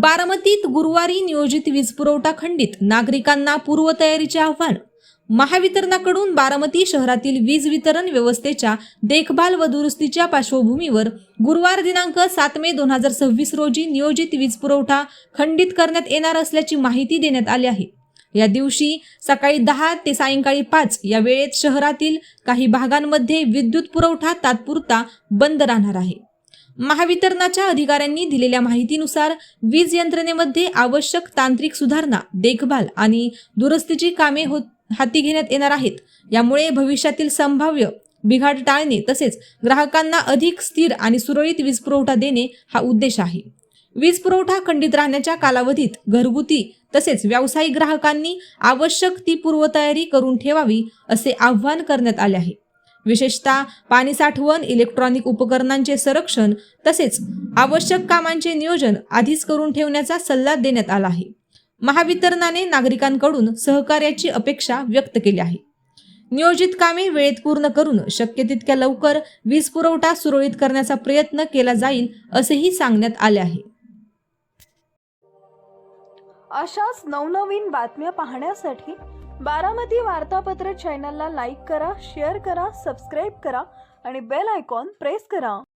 बारामतीत गुरुवारी नियोजित वीज पुरवठा खंडित, नागरिकांना पूर्वतयारीचे आव्हान। महावितरणाकडून बारामती शहरातील वीज वितरण व्यवस्थेच्या देखभाल व दुरुस्तीच्या पार्श्वभूमीवर गुरुवार दिनांक 7 मे 2026 रोजी नियोजित वीज पुरवठा खंडित करण्यात येणार असल्याची माहिती देण्यात आली आहे। या दिवशी सकाळी 10 ते सायंकाळी 5 या वेळेत शहरातील काही भागांमध्ये विद्युत पुरवठा तात्पुरता बंद राहणार आहे। महावितरणाच्या अधिकाऱ्यांनी दिलेल्या माहितीनुसार वीज यंत्रणेमध्ये आवश्यक तांत्रिक सुधारणा, देखभाल आणि दुरुस्तीची कामे हाती घेण्यात येणार आहेत। यामुळे भविष्यातील संभाव्य बिघाड टाळणे तसेच ग्राहकांना अधिक स्थिर आणि सुरळीत वीज पुरवठा देणे हा उद्देश आहे। वीज पुरवठा खंडित राहण्याच्या कालावधीत घरगुती तसेच व्यावसायिक ग्राहकांनी आवश्यक ती पूर्वतयारी करून ठेवावी असे आवाहन करण्यात आले आहे। विशेषतः पाणी साठवण, इलेक्ट्रॉनिक उपकरणांचे संरक्षण तसेच आवश्यक कामांचे नियोजन आधीच करून ठेवण्याचा सल्ला देण्यात आला आहे। महावितरणाने नागरिकांकडून सहकार्याची अपेक्षा व्यक्त केली आहे। नियोजित कामे वेळेत पूर्ण करून शक्य तितक्या लवकर वीज पुरवठा सुरळीत करण्याचा प्रयत्न केला जाईल असेही सांगण्यात आले आहे। अशाच नवनवीन बातम्या पाहण्यासाठी बारामती वार्तापत्र चॅनलला लाईक करा, शेअर करा, सबस्क्राईब करा आणि बेल आयकॉन प्रेस करा।